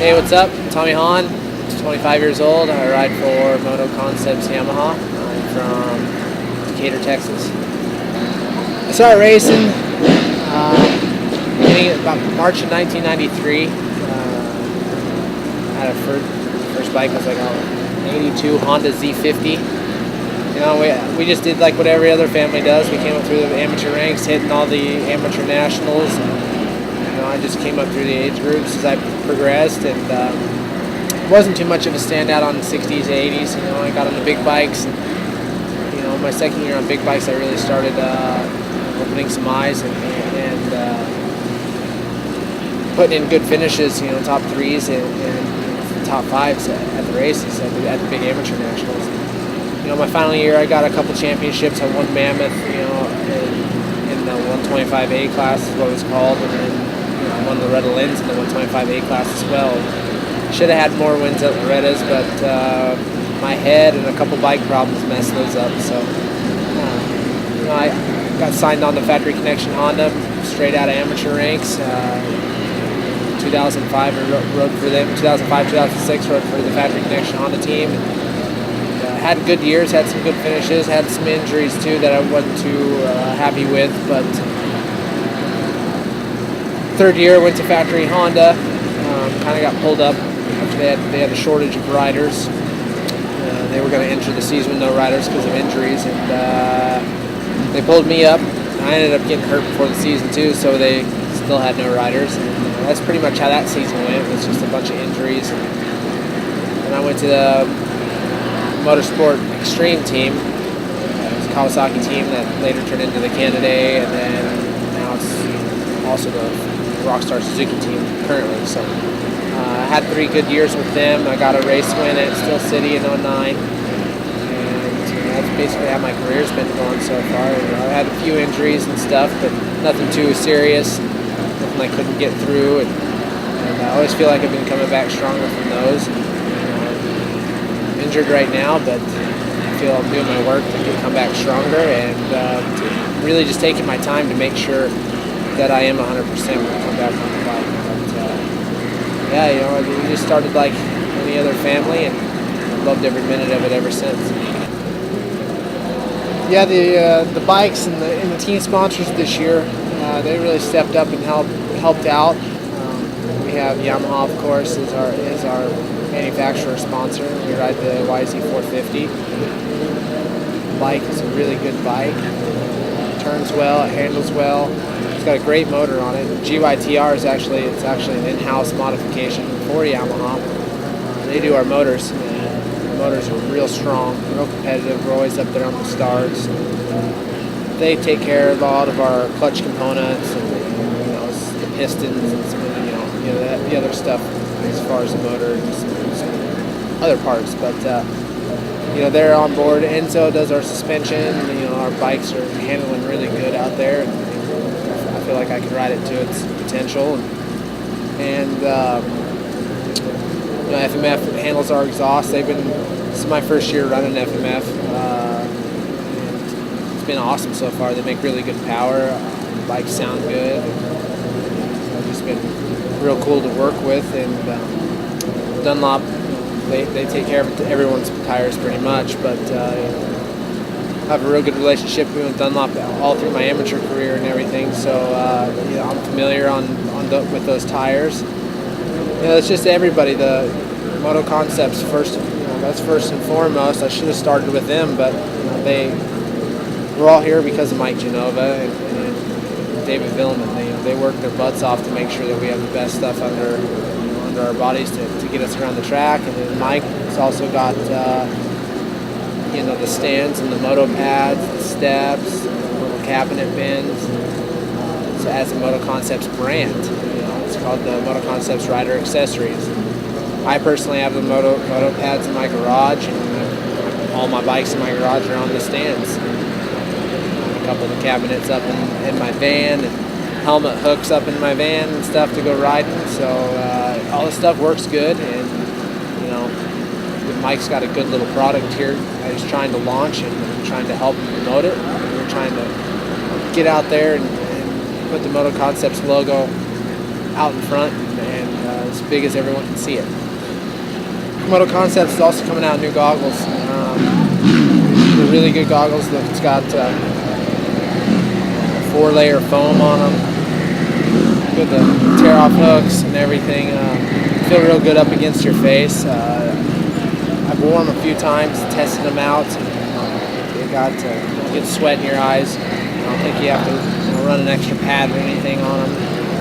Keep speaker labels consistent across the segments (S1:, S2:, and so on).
S1: Hey, what's up? Tommy Hahn, 25 years old. I ride for MotoConcepts Yamaha. I'm from Decatur, Texas. I started racing beginning about March of 1993. I had a first bike was like an 82 Honda Z50. You know, we just did like what every other family does. We came up through the amateur ranks, hitting all the amateur nationals. You know, I just came up through the age groups as I progressed, and wasn't too much of a standout on the 60s, 80s. You know, I got on the big bikes. And, you know, my second year on big bikes, I really started opening some eyes and putting in good finishes. You know, top threes and top fives at the races at the big amateur nationals. You know, my final year, I got a couple championships. I won Mammoth, you know, in the 125A class is what it was called, and then I won Loretta Lynn's in the 125A class as well. Should have had more wins at Loretta's, but my head and a couple bike problems messed those up. So, you know, I got signed on to Factory Connection Honda straight out of amateur ranks. 2005, I rode for them. 2005, 2006, rode for the Factory Connection Honda team. Had good years, had some good finishes, had some injuries too that I wasn't too happy with, but third year went to Factory Honda, kind of got pulled up after they had a shortage of riders. They were going to enter the season with no riders because of injuries, and they pulled me up. I ended up getting hurt before the season too, so they still had no riders, and that's pretty much how that season went. It was just a bunch of injuries, and I went to the Motorsport Extreme team. It was a Kawasaki team that later turned into the Canada, and then now it's also the Rockstar Suzuki team currently. So I had 3 good years with them. I got a race win at Steel City in 09, and that's basically how my career's been going so far. You know, I had a few injuries and stuff, but nothing too serious, nothing I couldn't get through, and I always feel like I've been coming back stronger from those. Injured right now, but I feel I'm doing my work to come back stronger, and to really just taking my time to make sure that I am 100% when I come back on the bike. But yeah, you know, we just started like any other family, and I've loved every minute of it ever since. Yeah, the bikes and the team sponsors this year, they really stepped up and helped out. We have Yamaha, of course, is our manufacturer sponsor. We ride the YZ450. The bike is a really good bike. It turns well, it handles well. It's got a great motor on it. GYTR is actually an in-house modification for Yamaha. They do our motors. The motors are real strong, real competitive. We're always up there on the stars. They take care of a lot of our clutch components, and you know, the pistons and some of the other stuff as far as the motor and some other parts. But you know, they're on board. Enzo does our suspension. You know, our bikes are handling really good out there. I feel like I can ride it to its potential. And you know, FMF handles our exhaust. This is my first year running FMF. And it's been awesome so far. They make really good power. The bikes sound good. It's just been real cool to work with. And Dunlop, they take care of everyone's tires pretty much, but I have a real good relationship with Dunlop all through my amateur career and everything, so you know, I'm familiar with those tires. You know, it's just everybody. The MotoConcepts first, you know, that's first and foremost. I should have started with them, but you know, we're all here because of Mike Genova and David Villeman. They work their butts off to make sure that we have the best stuff under our bodies to get us around the track. And then Mike has also got you know, the stands and the moto pads, the steps, the little cabinet bins. So as a MotoConcepts brand, you know, it's called the MotoConcepts Rider Accessories. I personally have the moto pads in my garage, and all my bikes in my garage are on the stands. A couple of the cabinets up in my van, and helmet hooks up in my van and stuff to go riding. So all the stuff works good, and you know, Mike's got a good little product here that he's trying to launch, and trying to help promote it. And we're trying to get out there and put the MotoConcepts logo out in front, and as big as everyone can see it. MotoConcepts is also coming out with new goggles. They're really good goggles. Look, it's got 4-layer foam on them with the tear-off hooks and everything. Feel real good up against your face. I've worn them a few times, tested them out. You got get sweat in your eyes. I don't think you have to run an extra pad or anything on them.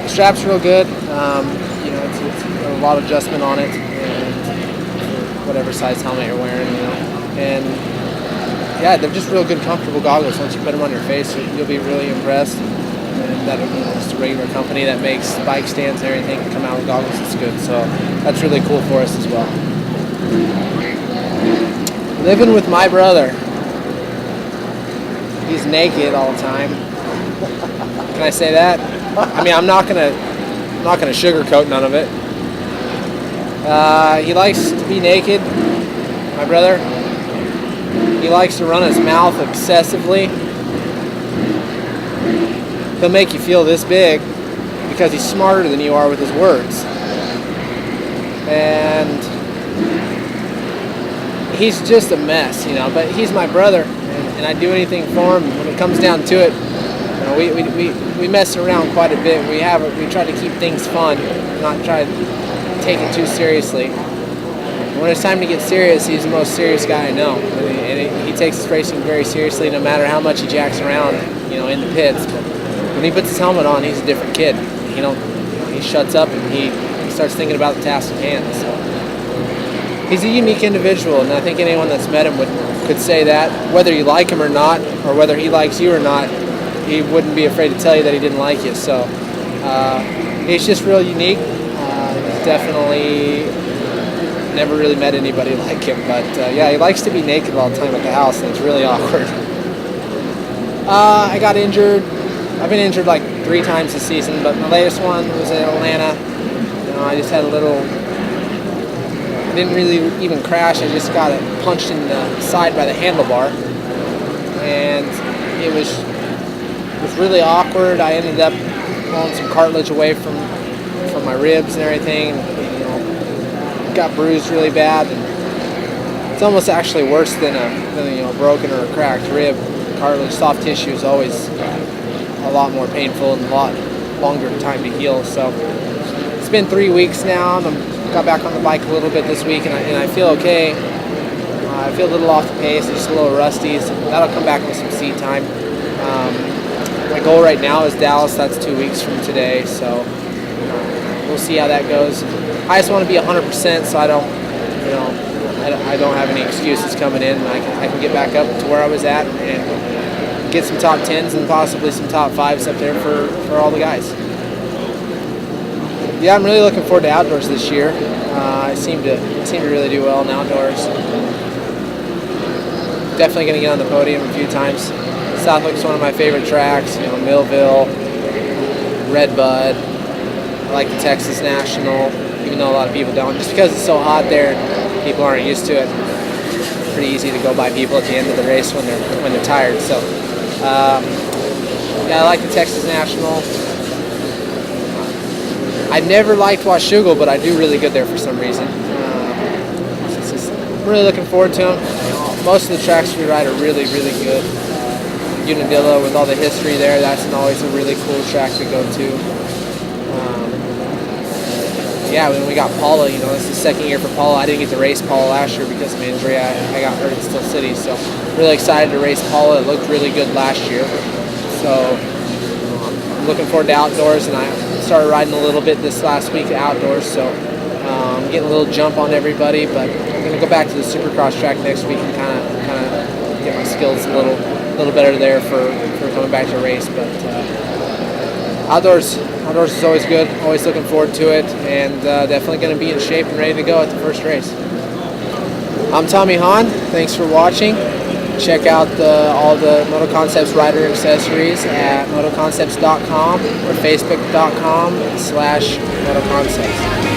S1: The strap's real good. It's a lot of adjustment on it, and whatever size helmet you're wearing, And yeah, they're just real good, comfortable goggles. Once you put them on your face, you'll be really impressed. And that just a regular company that makes bike stands and everything come out with goggles is good. So that's really cool for us as well. Living with my brother. He's naked all the time. Can I say that? I mean, I'm not gonna sugarcoat none of it. He likes to be naked. My brother. He likes to run his mouth excessively. He'll make you feel this big because he's smarter than you are with his words. And he's just a mess, but he's my brother, and I'd do anything for him. When it comes down to it, we mess around quite a bit. We try to keep things fun, not try to take it too seriously. When it's time to get serious, he's the most serious guy I know. And he takes his racing very seriously, no matter how much he jacks around, in the pits. But when he puts his helmet on, he's a different kid. He shuts up and he starts thinking about the task at hand. So he's a unique individual, and I think anyone that's met him could say that. Whether you like him or not, or whether he likes you or not, he wouldn't be afraid to tell you that he didn't like you. So he's just real unique. He's definitely never really met anybody like him, but yeah, he likes to be naked all the time at the house, and it's really awkward. I got injured. I've been injured like 3 times this season, but my latest one was in Atlanta. I just had a little. I didn't really even crash. I just got punched in the side by the handlebar, and it was really awkward. I ended up pulling some cartilage away from my ribs and everything. Got bruised really bad, and it's almost actually worse than a broken or a cracked rib. Cartilage, soft tissue is always a lot more painful and a lot longer time to heal. So it's been 3 weeks now, and I got back on the bike a little bit this week, and I feel okay. I feel a little off the pace, just a little rusty, so that'll come back with some seat time. My goal right now is Dallas. That's 2 weeks from today, so we'll see how that goes. I just want to be 100%, so I don't have any excuses coming in. I can get back up to where I was at and get some top 10s and possibly some top 5s up there for all the guys. Yeah, I'm really looking forward to outdoors this year. I seem to really do well in outdoors. Definitely going to get on the podium a few times. Southwick's one of my favorite tracks. Millville, Redbud. I like the Texas National, even though a lot of people don't. Just because it's so hot there, people aren't used to it. It's pretty easy to go by people at the end of the race when they're tired. So, yeah, I like the Texas National. I never liked Washougal, but I do really good there for some reason. I'm really looking forward to them. Most of the tracks we ride are really, really good. Unadilla, with all the history there, that's always a really cool track to go to. Yeah, when we got Paula, it's the second year for Paula. I didn't get to race Paula last year because of my injury. I got hurt at Steel City, so really excited to race Paula. It looked really good last year. So I'm looking forward to outdoors, and I started riding a little bit this last week at outdoors, so I'm getting a little jump on everybody, but I'm going to go back to the Supercross track next week and kind of get my skills a little better there for coming back to race. But outdoors is always good, always looking forward to it, and definitely going to be in shape and ready to go at the first race. I'm Tommy Hahn. Thanks for watching. Check out all the MotoConcepts rider accessories at motoconcepts.com or facebook.com/MotoConcepts.